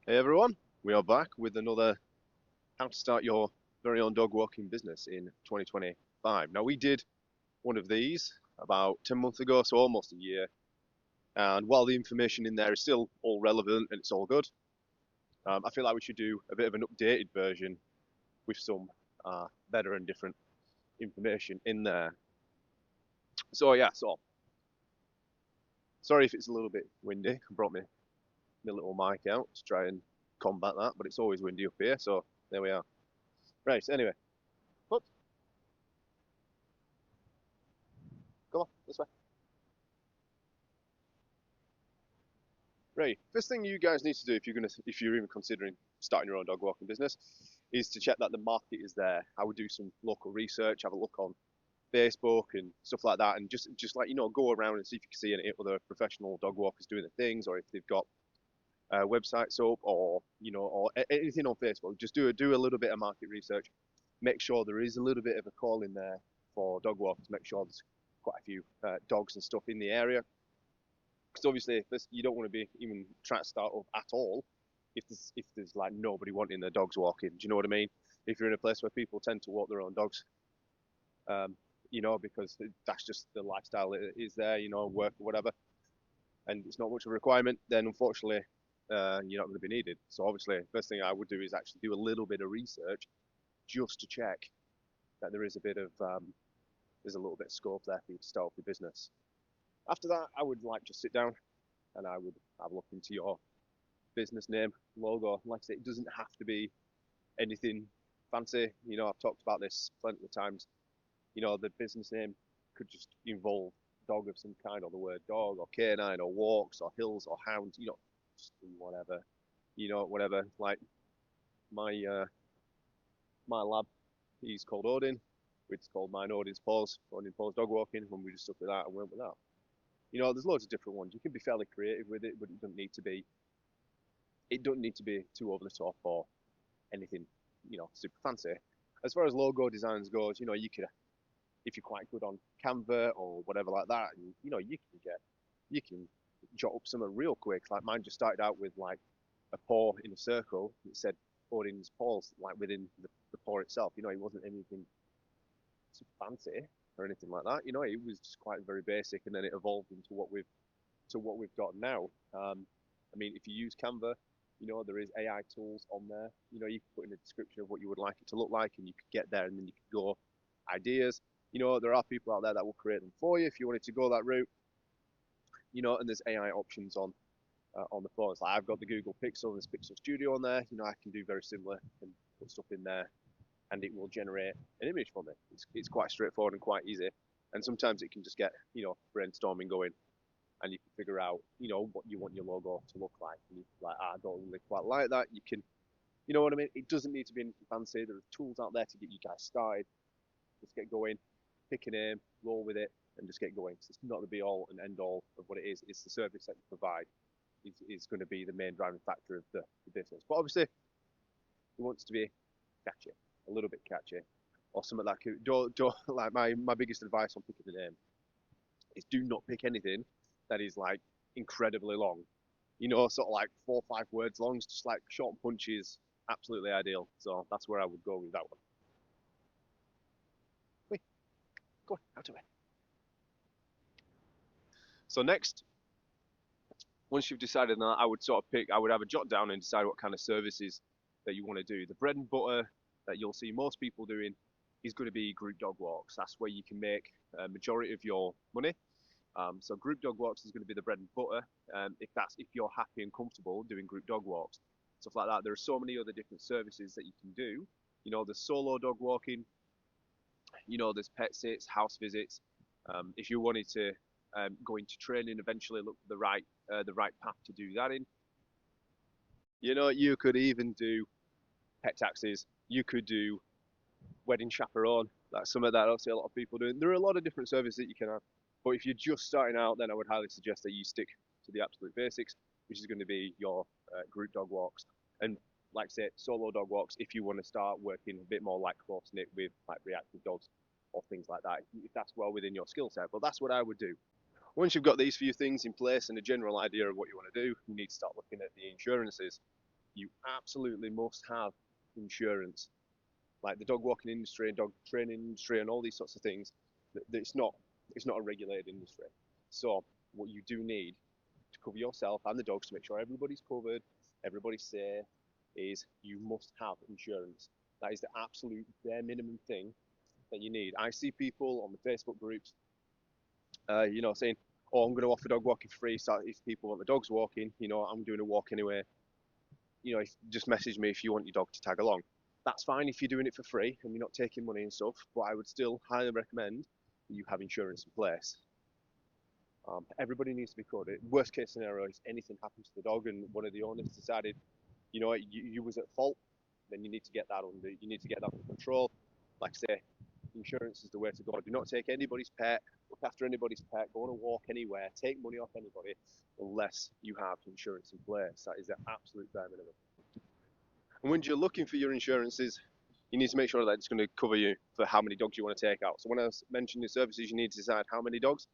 Hey everyone, we are back with another how to start your very own dog walking business in 2025. Now we did one of these about 10 months ago, so almost a year. And while the information in there is still all relevant and it's all good, I feel like we should do a bit of an updated version with some better and different information in there. So yeah, so sorry if it's a little bit windy. I brought my little mic out to try and combat that, but it's always windy up here, so there we are. Right, anyway, but come on, this way. Right. First thing you guys need to do if you're even considering starting your own dog walking business, is to check that the market is there. I would do some local research, have a look on Facebook and stuff like that, and just like go around and see if you can see any other professional dog walkers doing the things, or if they've got websites up, or or anything on Facebook. Just do a little bit of market research. Make sure there is a little bit of a call in there for dog walkers. Make sure there's quite a few dogs and stuff in the area, because obviously if this, you don't want to be even trying to start up at all if there's like nobody wanting their dogs walking. Do you know what I mean? If you're in a place where people tend to walk their own dogs, um, because that's just the lifestyle that is there, work or whatever, and it's not much of a requirement, then unfortunately you're not going to be needed. So obviously, first thing I would do is actually do a little bit of research just to check that there's a little bit of scope there for you to start up your business. After that, I would like just sit down and I would have a look into your business name, logo. Like I say, it doesn't have to be anything fancy. I've talked about this plenty of times. The business name could just involve dog of some kind, or the word dog, or canine, or walks, or hills, or hounds. Just whatever. Whatever. Like my my lab, he's called Odin. We just called mine Odin's Paws, Odin Paws Dog Walking, when we just stuck with that and went with that. There's loads of different ones. You can be fairly creative with it, but it doesn't need to be too over the top or anything, super fancy. As far as logo designs goes, you could, if you're quite good on Canva or whatever like that, and you can jot up something real quick. Like mine just started out with like a paw in a circle. It said Odin's paws, like within the paw itself. It wasn't anything super fancy or anything like that. It was just quite very basic, and then it evolved into what we've got now. I mean, if you use Canva, there is AI tools on there. You can put in a description of what you would like it to look like, and you could get there, and then you could go ideas. There are people out there that will create them for you if you wanted to go that route. And there's AI options on the phones. Like I've got the Google Pixel and this Pixel Studio on there. I can do very similar and put stuff in there, and it will generate an image for me. It's quite straightforward and quite easy. And sometimes it can just get brainstorming going, and you can figure out, what you want your logo to look like. And you like, I don't really quite like that. You can, you know what I mean? It doesn't need to be anything fancy. There are tools out there to get you guys started. Just get going, pick a name, roll with it, and just get going. It's not the be all and end all of what it is. It's the service that you provide is going to be the main driving factor of the business. But obviously, it wants to be catchy, a little bit catchy, or something like don't like my biggest advice on picking a name is do not pick anything that is like incredibly long. Sort of like 4 or 5 words long, just like short and punchy is absolutely ideal. So that's where I would go with that one. Wait, go on, out of it. So next, once you've decided that, I would have a jot down and decide what kind of services that you want to do. The bread and butter that you'll see most people doing is going to be group dog walks. That's where you can make a majority of your money. So group dog walks is going to be the bread and butter. If you're happy and comfortable doing group dog walks, stuff like that. There are so many other different services that you can do. There's solo dog walking. There's pet sits, house visits. If you wanted to go into training, eventually look for the right path to do that in. You could even do pet taxis. You could do wedding chaperone. That's something that I don't see a lot of people doing. There are a lot of different services that you can have. But if you're just starting out, then I would highly suggest that you stick to the absolute basics, which is going to be your group dog walks. And like I say, solo dog walks if you want to start working a bit more like close knit with like reactive dogs or things like that, if that's well within your skill set. But that's what I would do. Once you've got these few things in place and a general idea of what you want to do, you need to start looking at the insurances. you absolutely must have insurance. Like the dog walking industry and dog training industry and all these sorts of things, it's not a regulated industry. So what you do need to cover yourself and the dogs to make sure everybody's covered, everybody's safe, is you must have insurance. That is the absolute bare minimum thing that you need. I see people on the Facebook groups, saying, "Oh, I'm going to offer dog walking free. So if people want the dogs walking, I'm doing a walk anyway. Just message me if you want your dog to tag along." That's fine if you're doing it for free and you're not taking money and stuff. But I would still highly recommend that you have insurance in place. Everybody needs to be covered. Worst case scenario is anything happens to the dog and one of the owners decided, you was at fault, then you need to get that under. You need to get that under control. Like I say, insurance is the way to go. Do not take anybody's pet. Look after anybody's pet. Go on a walk anywhere. Take money off anybody unless you have insurance in place. That is the absolute bare minimum. And when you're looking for your insurances, you need to make sure that it's going to cover you for how many dogs you want to take out. So when I was mentioning services, you need to decide how many dogs,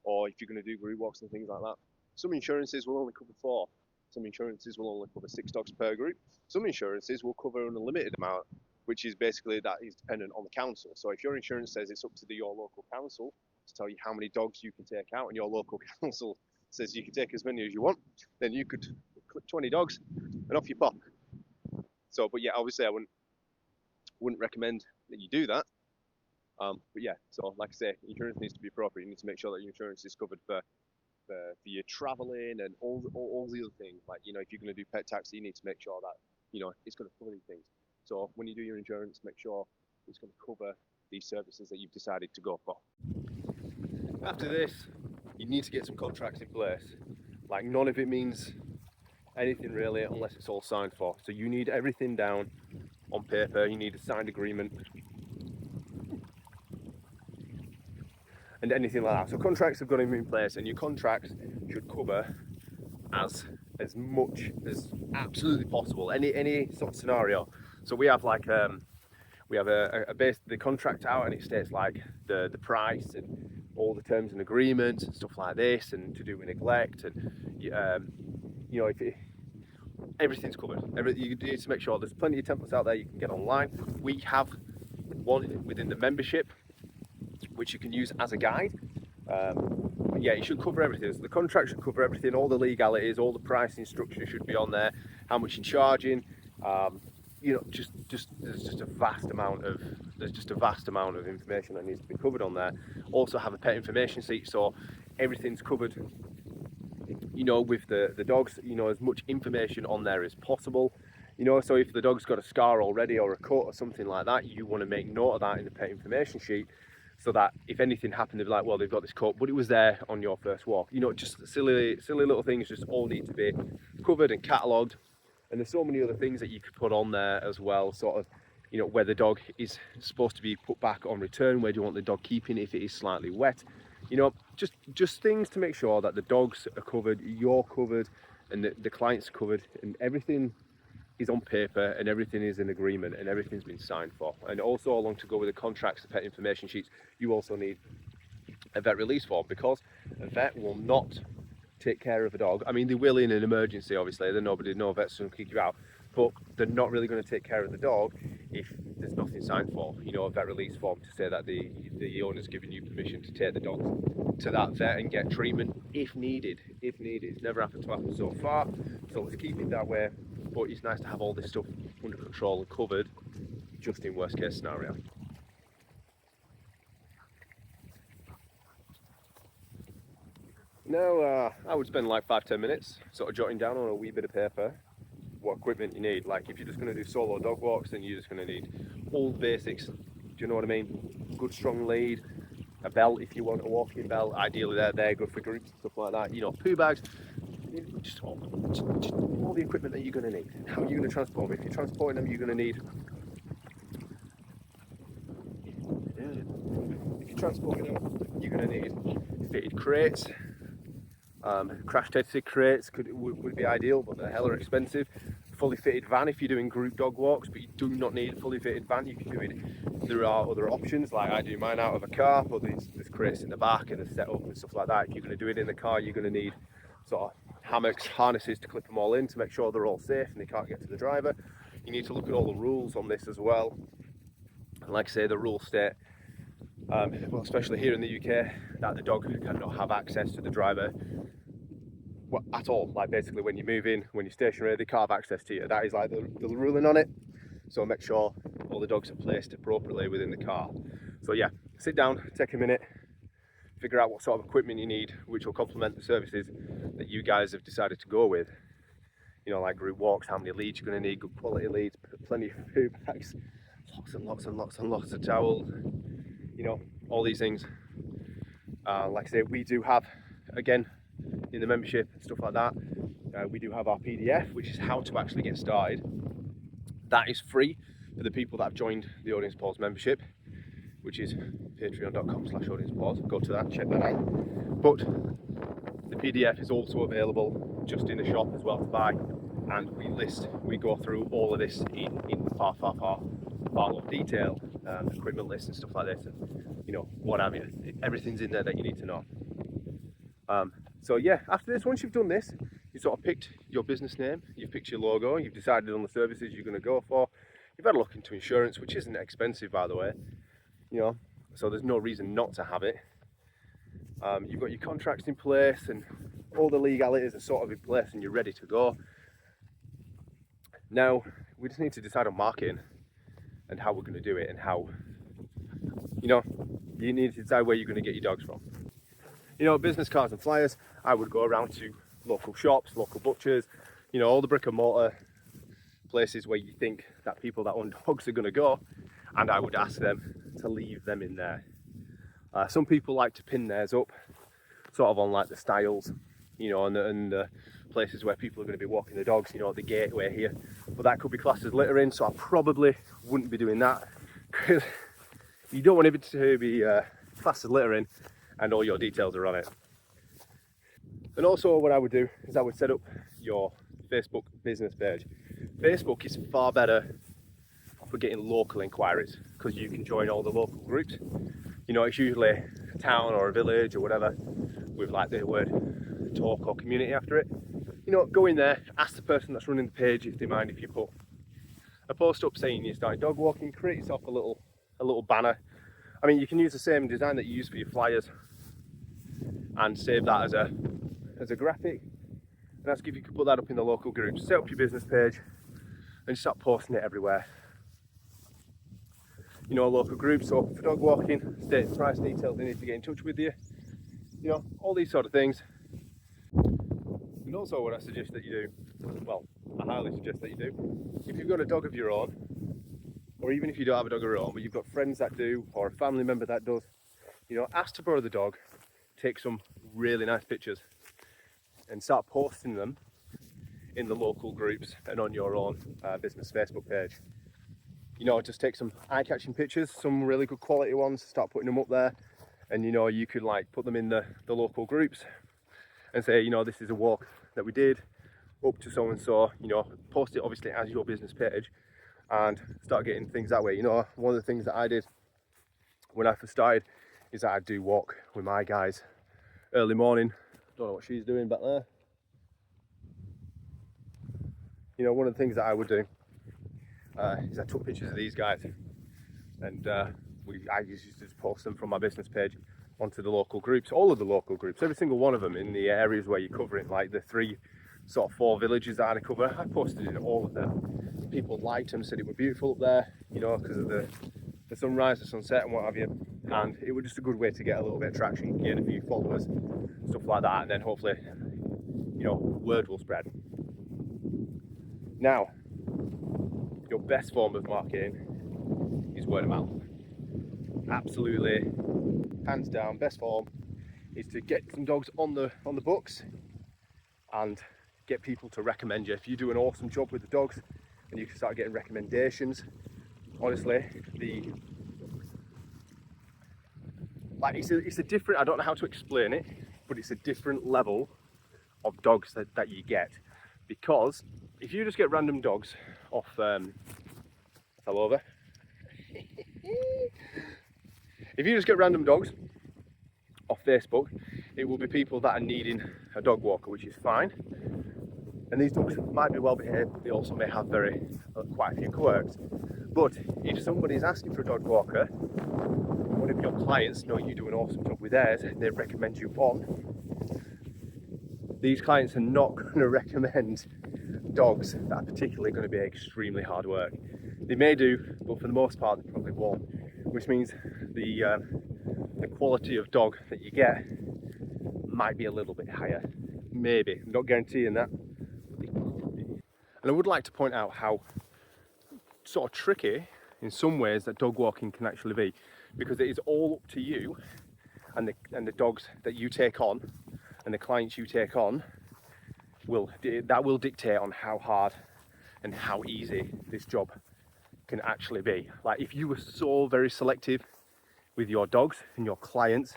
or if you're going to do group walks and things like that. Some insurances will only cover 4. Some insurances will only cover 6 dogs per group. Some insurances will cover an unlimited amount, which is basically that is dependent on the council. So if your insurance says it's up to your local council to tell you how many dogs you can take out, and your local council says you can take as many as you want, then you could click 20 dogs and off you pop. So, but yeah, obviously I wouldn't recommend that you do that. But yeah, so like I say, insurance needs to be proper. You need to make sure that your insurance is covered for your traveling and all the other things. Like, if you're going to do pet taxi, you need to make sure that, it's going to cover these things. So when you do your insurance, make sure it's going to cover these services that you've decided to go for. After this, you need to get some contracts in place. Like, none of it means anything really unless it's all signed for. So you need everything down on paper. You need a signed agreement and anything like that. So contracts have got to be in place, and your contracts should cover as much as absolutely possible. Any sort of scenario. So we have like we have a base the contract out, and it states like the price and all the terms and agreements and stuff like this, and to do with neglect, and if everything's covered. You need to make sure there's plenty of templates out there you can get online. We have one within the membership which you can use as a guide. But yeah, it should cover everything. So the contract should cover everything, all the legalities, all the pricing structure should be on there, how much you're charging. Just there's just a vast amount of information that needs to be covered on there. Also have a pet information sheet, so everything's covered. With the dogs, as much information on there as possible. So if the dog's got a scar already or a cut or something like that, you want to make note of that in the pet information sheet, so that if anything happened, they'd be like, well, they've got this cut, but it was there on your first walk. Just silly little things just all need to be covered and catalogued. And there's so many other things that you could put on there as well, sort of, where the dog is supposed to be put back on return, where do you want the dog keeping if it is slightly wet. Just things to make sure that the dogs are covered, you're covered, and the client's covered, and everything is on paper, and everything is in agreement, and everything's been signed for. And also, along to go with the contracts, the pet information sheets, you also need a vet release form, because a vet will not take care of a dog. I mean, they will in an emergency, obviously. No vet's going to kick you out, but they're not really going to take care of the dog if there's nothing signed for. A vet release form to say that the owner's given you permission to take the dog to that vet and get treatment if needed. It's never happened to happen so far, so let's keep it that way. But it's nice to have all this stuff under control and covered, just in worst case scenario. Now, I would spend like 5-10 minutes sort of jotting down on a wee bit of paper what equipment you need. Like, if you're just going to do solo dog walks, then you're just going to need all the basics. Do you know what I mean? Good strong lead, a belt if you want a walking belt. Ideally, they're good for groups and stuff like that. Poo bags, just all the equipment that you're going to need. How are you going to transport them? If you're transporting them, you're going to need. If you're transporting them, you're going to need fitted crates. Crash tested crates would be ideal, but they're hella expensive. Fully fitted van if you're doing group dog walks, but you do not need a fully fitted van. You can do it. There are other options, like I do mine out of a car, but there's crates in the back and a setup and stuff like that. If you're going to do it in the car, you're going to need sort of hammocks, harnesses to clip them all in to make sure they're all safe and they can't get to the driver. You need to look at all the rules on this as well. And like I say, the rules state, well, especially here in the UK, that the dog cannot have access to the driver at all. Like basically when you move in, when you're stationary, they can't have access to you. That is like the ruling on it. So make sure all the dogs are placed appropriately within the car. So yeah, sit down, take a minute, figure out what sort of equipment you need, which will complement the services that you guys have decided to go with. You know, like group walks, how many leads you're going to need, good quality leads, plenty of food bags, lots and lots and lots and lots of towels, you know, all these things. Like I say, we do have, again, in the membership and stuff like that, we do have our PDF, which is how to actually get started. That is free for the people that have joined the Audience Pause membership, which is patreon.com/audiencepause. Go to that, check that out. But the PDF is also available just in the shop as well to buy, and we go through all of this in far more detail, equipment lists and stuff like this, and you know, what have you. Everything's in there that you need to know. So yeah, after this, once you've done this, you sort of picked your business name, you've picked your logo, you've decided on the services you're going to go for, you've had a look into insurance, which isn't expensive, by the way, you know, so there's no reason not to have it. You've got your contracts in place and all the legalities are sort of in place and you're ready to go. Now, we just need to decide on marketing and how we're going to do it, and how, you know, you need to decide where you're going to get your dogs from. You know, business cards and flyers, I would go around to local shops, local butchers, you know, all the brick and mortar places where you think that people that own dogs are going to go, and I would ask them to leave them in there. Some people like to pin theirs up sort of on like the stiles, you know, and the places where people are going to be walking the dogs, you know, the gateway here, but that could be classed as littering, so I probably wouldn't be doing that, because you don't want it to be classed as littering and all your details are on it. And also what I would do is I would set up your Facebook business page. Facebook is far better for getting local inquiries, because you can join all the local groups. You know, it's usually a town or a village or whatever with like the word talk or community after it. You know, go in there, ask the person that's running the page if they mind if you put a post up saying you started dog walking, create yourself a little banner. I mean, you can use the same design that you use for your flyers and save that as a graphic, and ask if you could put that up in the local groups. Set up your business page and start posting it everywhere. You know, local groups open for dog walking, state price details they need to get in touch with you, you know, all these sort of things. And also what I suggest that you do, well, I highly suggest that you do, if you've got a dog of your own, or even if you don't have a dog of your own, but you've got friends that do, or a family member that does, you know, ask to borrow the dog, take some really nice pictures, and start posting them in the local groups and on your own business Facebook page. You know, just take some eye-catching pictures, some really good quality ones, start putting them up there, and you know, you could like put them in the local groups and say, you know, this is a walk that we did up to so and so, you know, post it obviously as your business page and start getting things that way. You know, one of the things that I did when I first started is that I'd do walk with my guys early morning. Don't know what she's doing back there. You know, one of the things that I would do is I took pictures of these guys, and I used to just post them from my business page onto the local groups, all of the local groups, every single one of them in the areas where you're covering, like the 4 villages that I cover. I posted in all of them. People liked them, said it were beautiful up there, you know, because of the sunrise, the sunset and what have you, and it was just a good way to get a little bit of traction, gain a few followers, stuff like that, and then hopefully, you know, word will spread. Now, your best form of marketing is word of mouth. Absolutely, hands down, best form is to get some dogs on the books and get people to recommend you. If you do an awesome job with the dogs and you can start getting recommendations, honestly, it's a different, I don't know how to explain it, but it's a different level of dogs that you get. Because if you just get random dogs off fell over. If you just get random dogs off Facebook, it will be people that are needing a dog walker, which is fine. And these dogs might be well behaved, they also may have quite a few quirks. But if somebody's asking for a dog walker, one of your clients know you do an awesome job with theirs, and they recommend you on, these clients are not going to recommend dogs that are particularly going to be extremely hard work. They may do, but for the most part they probably won't, which means the quality of dog that you get might be a little bit higher. Maybe, I'm not guaranteeing that. And I would like to point out how sort of tricky in some ways that dog walking can actually be, because it is all up to you and the dogs that you take on and the clients you take on will dictate on how hard and how easy this job can actually be. Like, if you were so very selective with your dogs and your clients,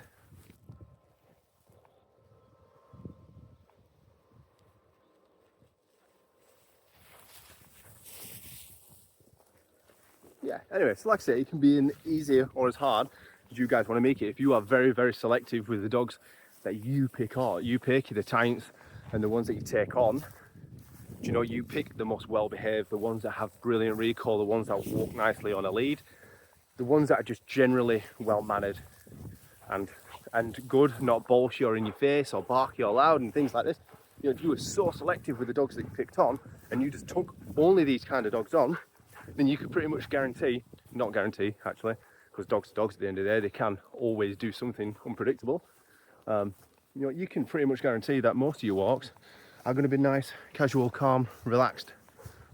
anyway, so like I say, it can be an easier or as hard as you guys want to make it. If you are very, very selective with the dogs that you pick the clients and the ones that you take on, you know, you pick the most well-behaved, the ones that have brilliant recall, the ones that walk nicely on a lead, the ones that are just generally well-mannered and good, not bolshy or in your face or barky or loud and things like this. You know, if you were so selective with the dogs that you picked on and you just took only these kind of dogs on, then you could pretty much not guarantee actually, because dogs are dogs at the end of the day, they can always do something unpredictable. You know, you can pretty much guarantee that most of your walks are going to be nice, casual, calm, relaxed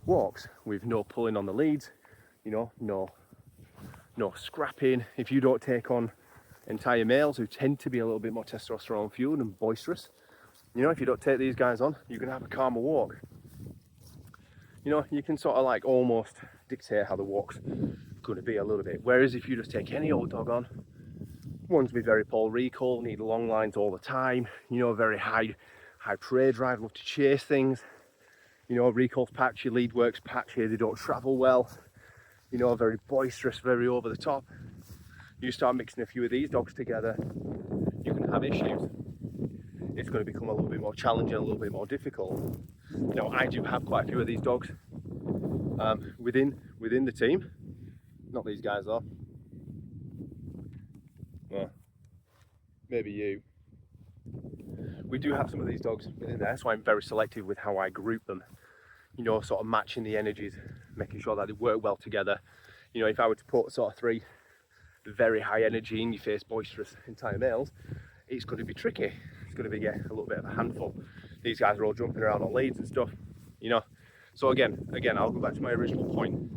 walks with no pulling on the leads, you know, no scrapping. If you don't take on entire males who tend to be a little bit more testosterone fueled and boisterous, you know, if you don't take these guys on, you're going to have a calmer walk. You know, you can sort of like almost dictate how the walk's going to be a little bit. Whereas if you just take any old dog on, ones with very poor recall, need long lines all the time, you know, very high prey drive, love to chase things, you know, recall's patchy, lead works patchy, they don't travel well, you know, very boisterous, very over the top. You start mixing a few of these dogs together, you can have issues. It's going to become a little bit more challenging, a little bit more difficult. Now, I do have quite a few of these dogs within the team. Not these guys though. Well, maybe you. We do have some of these dogs within there, so I'm very selective with how I group them. You know, sort of matching the energies, making sure that they work well together. You know, if I were to put sort of 3 very high energy, in your face, boisterous entire males, it's going to be tricky. It's going to be a little bit of a handful. These guys are all jumping around on leads and stuff, you know. So again, I'll go back to my original point.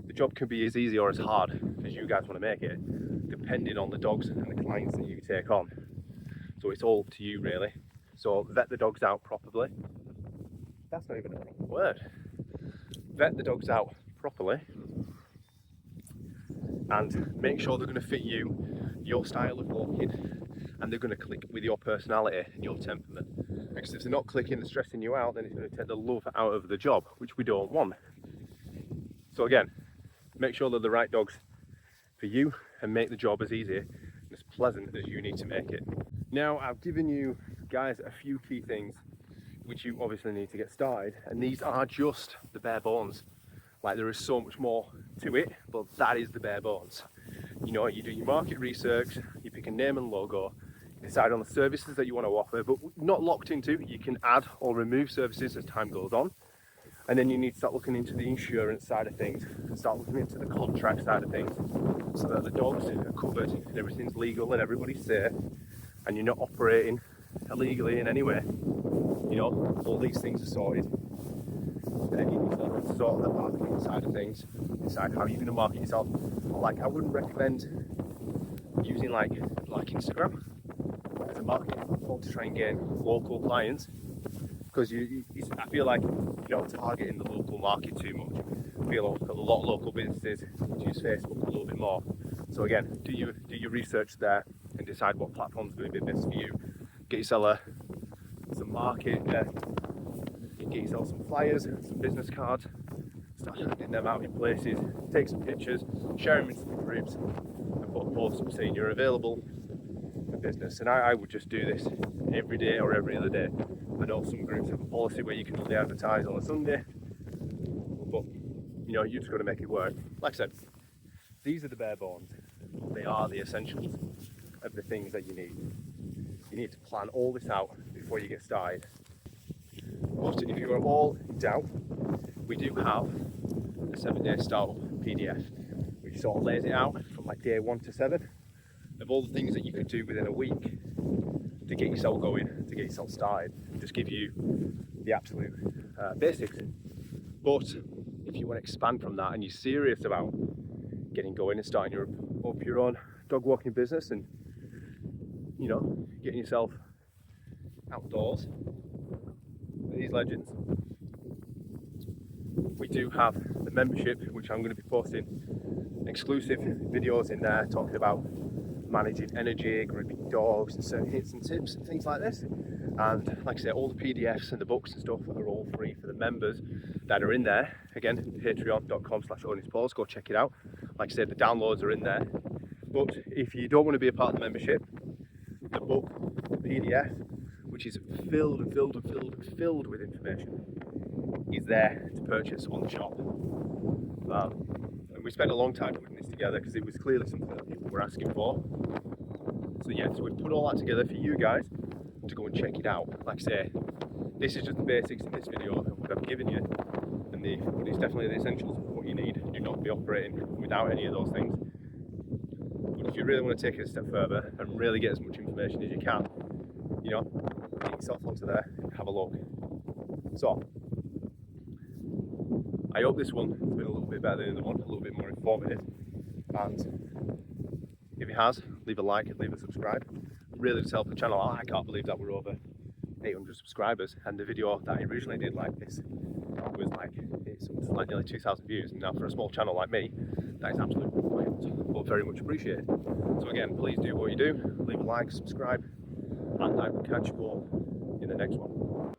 The job can be as easy or as hard as you guys want to make it, depending on the dogs and the clients that you take on. So it's all up to you, really. So vet the dogs out properly. That's not even a word. Vet the dogs out properly and make sure they're going to fit you, your style of walking, and they're going to click with your personality and your temperament. Because if they're not clicking and stressing you out, then it's going to take the love out of the job, which we don't want. So again, make sure they're the right dogs for you and make the job as easy and as pleasant as you need to make it. Now, I've given you guys a few key things which you obviously need to get started, and these are just the bare bones. Like, there is so much more to it, but that is the bare bones. You know, you do your market research, you pick a name and logo, you decide on the services that you want to offer, but not locked into. You can add or remove services as time goes on. And then you need to start looking into the insurance side of things, and start looking into the contract side of things, so that the dogs are covered and everything's legal and everybody's safe, and you're not operating illegally in any way. You know, all these things are sorted. Then you need to sort the marketing side of things, decide how you're going to market yourself. Like, I wouldn't recommend using like Instagram as a marketing platform to try and gain local clients, because I feel like you're not targeting the local market too much. I feel like a lot of local businesses use Facebook a little bit more. So again, do your research there and decide what platform is going to be best for you. Get yourself some market, get yourself some flyers, some business cards, start handing them out in places, take some pictures, share them in some groups, and put a post up saying you're available walking business, and I would just do this every day or every other day. I know some groups have a policy where you can only advertise on a Sunday, but you know, you just got to make it work. Like I said, these are the bare bones. They are the essentials of the things that you need. You need to plan all this out before you get started. But if you are all in doubt, we do have a 7-day startup PDF, which sort of lays it out from like day 1 to 7 of all the things that you could do within a week to get yourself going, to get yourself started, and just give you the absolute basics. But if you want to expand from that and you're serious about getting going and starting up your own dog walking business, and you know, getting yourself outdoors with these legends, we do have the membership, which I'm going to be posting exclusive videos in there talking about managing energy, grouping dogs, and certain hits and tips and things like this. And like I say, all the PDFs and the books and stuff are all free for the members that are in there. Again, patreon.com/owningspaws, go check it out. Like I said, the downloads are in there. But if you don't want to be a part of the membership, the book, the PDF, which is filled with information, is there to purchase on the shop. And we spent a long time putting this together because it was clearly something that people were asking for. So yeah, so we've put all that together for you guys to go and check it out. Like I say, this is just the basics in this video of what I've given you, and but it's definitely the essentials of what you need. You do not be operating without any of those things. But if you really want to take it a step further and really get as much information as you can, you know, get yourself onto there and have a look. So I hope this one has been a little bit better than the other one, a little bit more informative. And if it has, leave a like and leave a subscribe. It really does help the channel. I can't believe that we're over 800 subscribers, and the video that I originally did like this was like, it's like nearly 2,000 views, and now for a small channel like me, that is absolutely wild, but very much appreciated. So again, please do what you do, leave a like, subscribe, and I will catch you all in the next one.